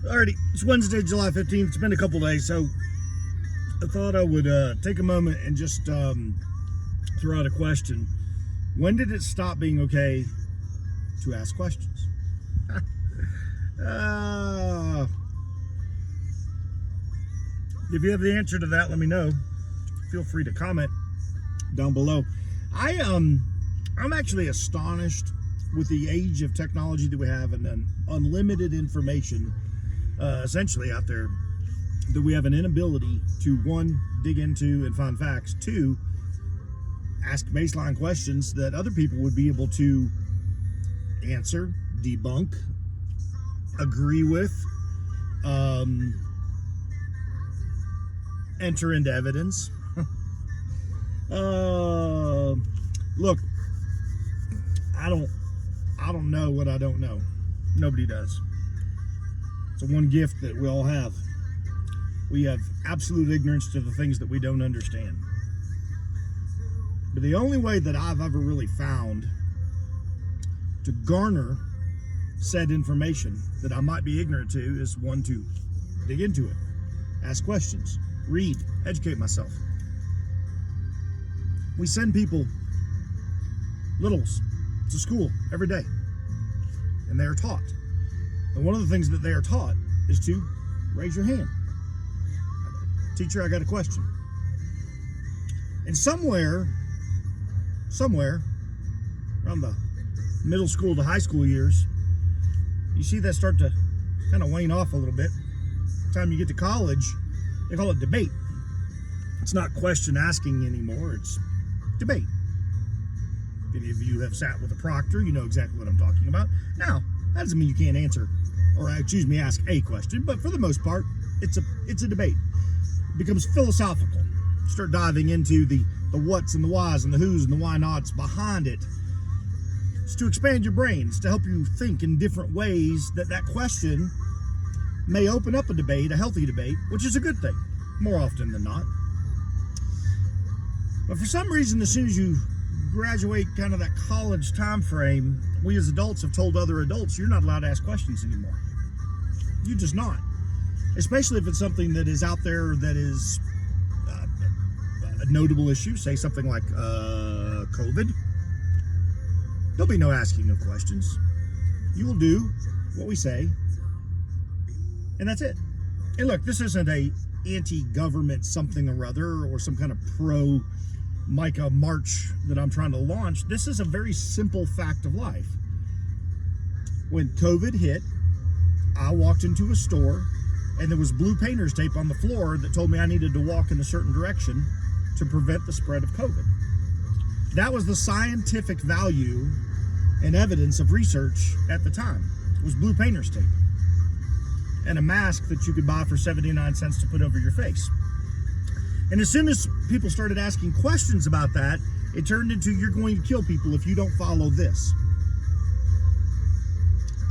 Alrighty, it's Wednesday, July 15th. It's been a couple days, so I thought I would take a moment and just throw out a question. When did it stop being okay to ask questions? If you have the answer to that, let me know. Feel free to comment down below. I'm actually astonished with the age of technology that we have and unlimited information essentially out there, that we have an inability to, one, dig into and find facts, two, ask baseline questions that other people would be able to answer, debunk, agree with, enter into evidence. Look, I don't know what I don't know. Nobody does. It's the one gift that we all have. We have absolute ignorance to the things that we don't understand. But the only way that I've ever really found to garner said information that I might be ignorant to is, one, to dig into it, ask questions, read, educate myself. We send people, littles, to school every day, and they are taught. And one of the things that they are taught is to raise your hand. Teacher, I got a question. And somewhere around the middle school to high school years, you see that start to kind of wane off a little bit. By the time you get to college, they call it debate. It's not question asking anymore, it's debate. If any of you have sat with a proctor, you know exactly what I'm talking about. Now, that doesn't mean you can't answer, or ask a question, but for the most part, it's a debate. It becomes philosophical. You start diving into the whats and the whys and the whos and the why nots behind it. It's to expand your brains, to help you think in different ways that question may open up a debate, a healthy debate, which is a good thing, more often than not. But for some reason, as soon as you graduate kind of that college time frame, we as adults have told other adults, you're not allowed to ask questions anymore. You're just not. Especially if it's something that is out there that is a notable issue, say something like COVID. There'll be no asking of questions. You will do what we say, and that's it. And look, this isn't a anti-government something or other, or some kind of pro-Micah march that I'm trying to launch. This is a very simple fact of life. When COVID hit, I walked into a store and there was blue painter's tape on the floor that told me I needed to walk in a certain direction to prevent the spread of COVID. That was the scientific value and evidence of research at the time. It was blue painter's tape and a mask that you could buy for 79 cents to put over your face. And as soon as people started asking questions about that, it turned into, you're going to kill people if you don't follow this.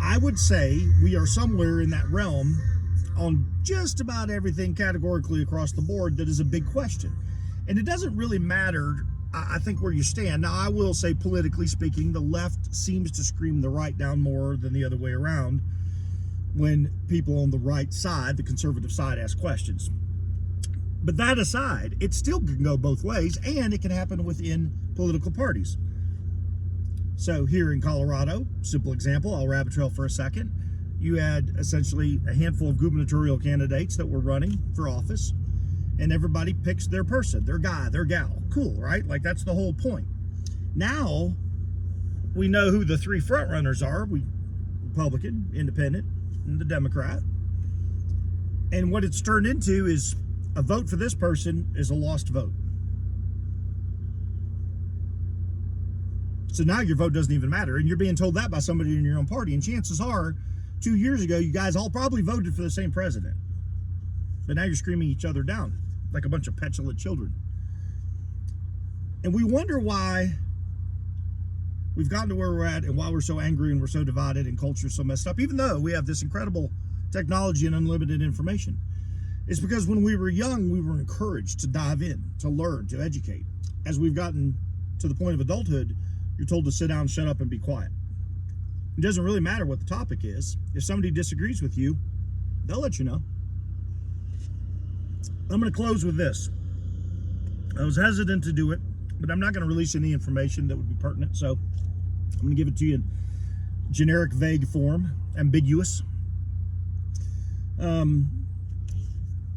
I would say we are somewhere in that realm on just about everything categorically across the board that is a big question. And it doesn't really matter, I think, where you stand. Now, I will say, politically speaking, the left seems to scream the right down more than the other way around when people on the right side, the conservative side, ask questions. But that aside, it still can go both ways, and it can happen within political parties. So here in Colorado, simple example, I'll rabbit trail for a second. You had essentially a handful of gubernatorial candidates that were running for office, and everybody picks their person, their guy, their gal. Cool, right? Like, that's the whole point. Now, we know who the three front runners are. Republican, Independent, and the Democrat. And what it's turned into is a vote for this person is a lost vote. So now your vote doesn't even matter, and you're being told that by somebody in your own party. And chances are, 2 years ago, you guys all probably voted for the same president. But now you're screaming each other down like a bunch of petulant children. And we wonder why we've gotten to where we're at and why we're so angry and we're so divided and culture's so messed up, even though we have this incredible technology and unlimited information. It's because when we were young, we were encouraged to dive in, to learn, to educate. As we've gotten to the point of adulthood, you're told to sit down, shut up, and be quiet. It doesn't really matter what the topic is. If somebody disagrees with you, They'll let you know. I'm going to close with this. I was hesitant to do it, but I'm not going to release any information that would be pertinent, so I'm going to give it to you in generic, vague form, ambiguous. A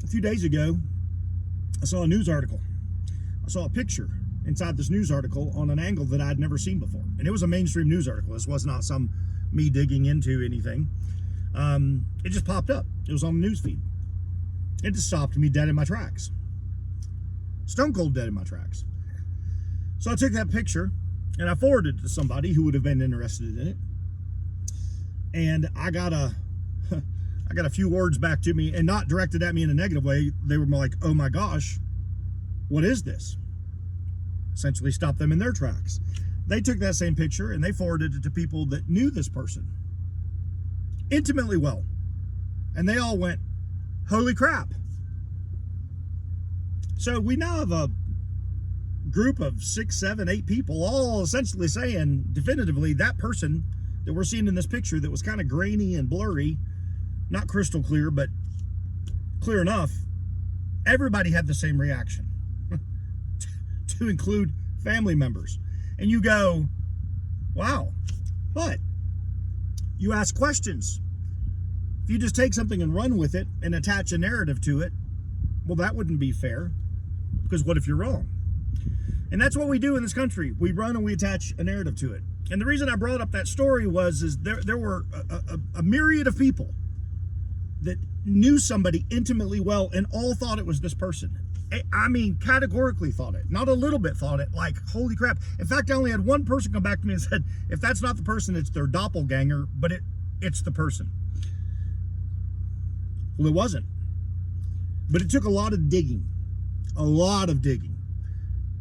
few days ago, I saw a news article. I saw a picture inside this news article on an angle that I'd never seen before. And it was a mainstream news article. This was not some me digging into anything. It just popped up. It was on the news feed. It just stopped me dead in my tracks. Stone cold dead in my tracks. So I took that picture and I forwarded it to somebody who would have been interested in it. And I got a few words back to me, and not directed at me in a negative way. They were like, oh my gosh, what is this? Essentially stopped them in their tracks. They took that same picture and they forwarded it to people that knew this person intimately well. And they all went, holy crap. So we now have a group of 6, 7, 8 people all essentially saying definitively that person that we're seeing in this picture that was kind of grainy and blurry, not crystal clear, but clear enough, everybody had the same reaction, to include family members. And you go, wow, but you ask questions. If you just take something and run with it and attach a narrative to it, well, that wouldn't be fair, because what if you're wrong? And that's what we do in this country. We run and we attach a narrative to it. And the reason I brought up that story was there were a myriad of people that knew somebody intimately well and all thought it was this person. I mean, categorically thought it. Not a little bit thought it, like, holy crap. In fact, I only had one person come back to me and said, if that's not the person, it's their doppelganger, but it's the person. Well, it wasn't. But it took a lot of digging. A lot of digging.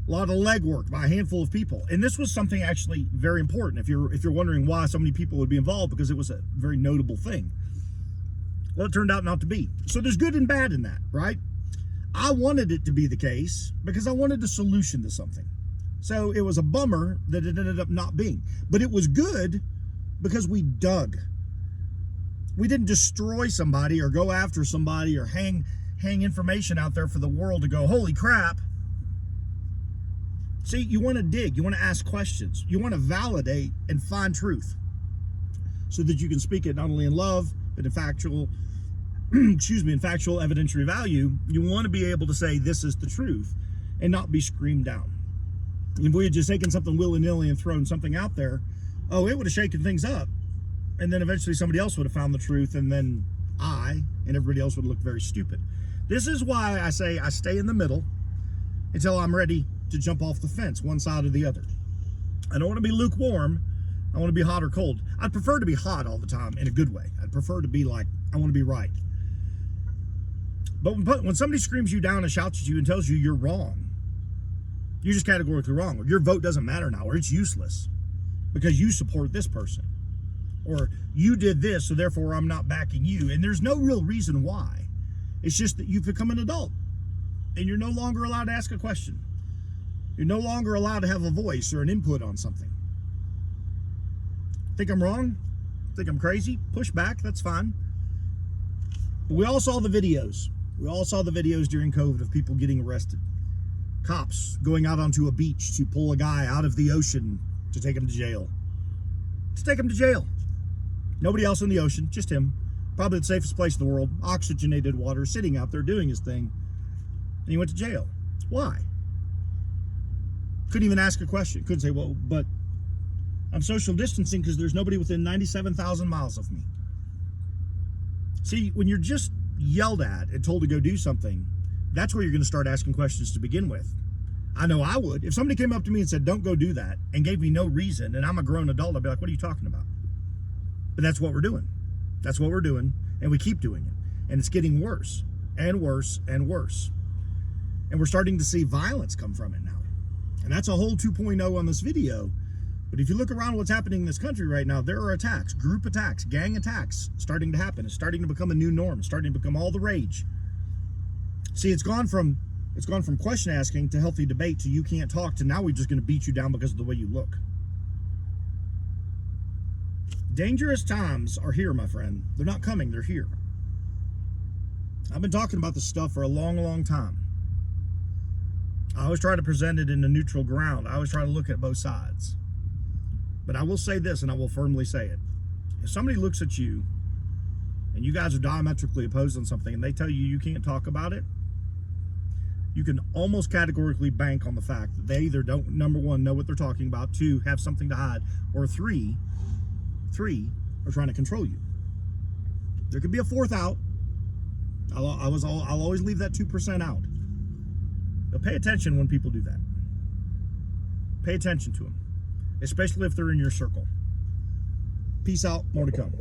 A lot of legwork by a handful of people. And this was something actually very important. If you're wondering why so many people would be involved, because it was a very notable thing. Well, it turned out not to be. So there's good and bad in that, right? I wanted it to be the case because I wanted a solution to something. So it was a bummer that it ended up not being. But it was good because we dug. We didn't destroy somebody or go after somebody or hang information out there for the world to go, holy crap. See, you want to dig, you want to ask questions, you want to validate and find truth so that you can speak it not only in love, but in factual, in factual evidentiary value. You want to be able to say this is the truth and not be screamed down. If we had just taken something willy-nilly and thrown something out there, oh, it would have shaken things up. And then eventually somebody else would have found the truth, and then I and everybody else would look very stupid. This is why I say I stay in the middle until I'm ready to jump off the fence, one side or the other. I don't want to be lukewarm. I want to be hot or cold. I'd prefer to be hot all the time in a good way. I'd prefer to be like, I want to be right. But when somebody screams you down and shouts at you and tells you you're wrong, you're just categorically wrong. Or your vote doesn't matter now, or it's useless because you support this person. Or you did this, so therefore I'm not backing you. And there's no real reason why. It's just that you've become an adult and you're no longer allowed to ask a question. You're no longer allowed to have a voice or an input on something. Think I'm wrong? Think I'm crazy? Push back, that's fine. But we all saw the videos. We all saw the videos during COVID of people getting arrested. Cops going out onto a beach to pull a guy out of the ocean to take him to jail. To take him to jail. Nobody else in the ocean, just him. Probably the safest place in the world. Oxygenated water, sitting out there doing his thing. And he went to jail. Why? Couldn't even ask a question. Couldn't say, well, but I'm social distancing because there's nobody within 97,000 miles of me. See, when you're just yelled at and told to go do something, that's where you're going to start asking questions to begin with. I know I would. If somebody came up to me and said, don't go do that, and gave me no reason, and I'm a grown adult, I'd be like, what are you talking about? But that's what we're doing. That's what we're doing, and we keep doing it. And it's getting worse and worse and worse. And we're starting to see violence come from it now. And that's a whole 2.0 on this video. But if you look around what's happening in this country right now, there are attacks, group attacks, gang attacks starting to happen. It's starting to become a new norm. It's starting to become all the rage. See, it's gone from question asking to healthy debate to you can't talk to now we're just going to beat you down because of the way you look. Dangerous times are here, my friend. They're not coming, they're here. I've been talking about this stuff for a long, long time. I always try to present it in a neutral ground. I always try to look at both sides. But I will say this, and I will firmly say it. If somebody looks at you and you guys are diametrically opposed on something and they tell you you can't talk about it, you can almost categorically bank on the fact that they either don't, number one, know what they're talking about, two, have something to hide, or three, are trying to control you. There could be a fourth out. I'll always leave that 2% out. But pay attention when people do that. Pay attention to them, especially if they're in your circle. Peace out. More to come.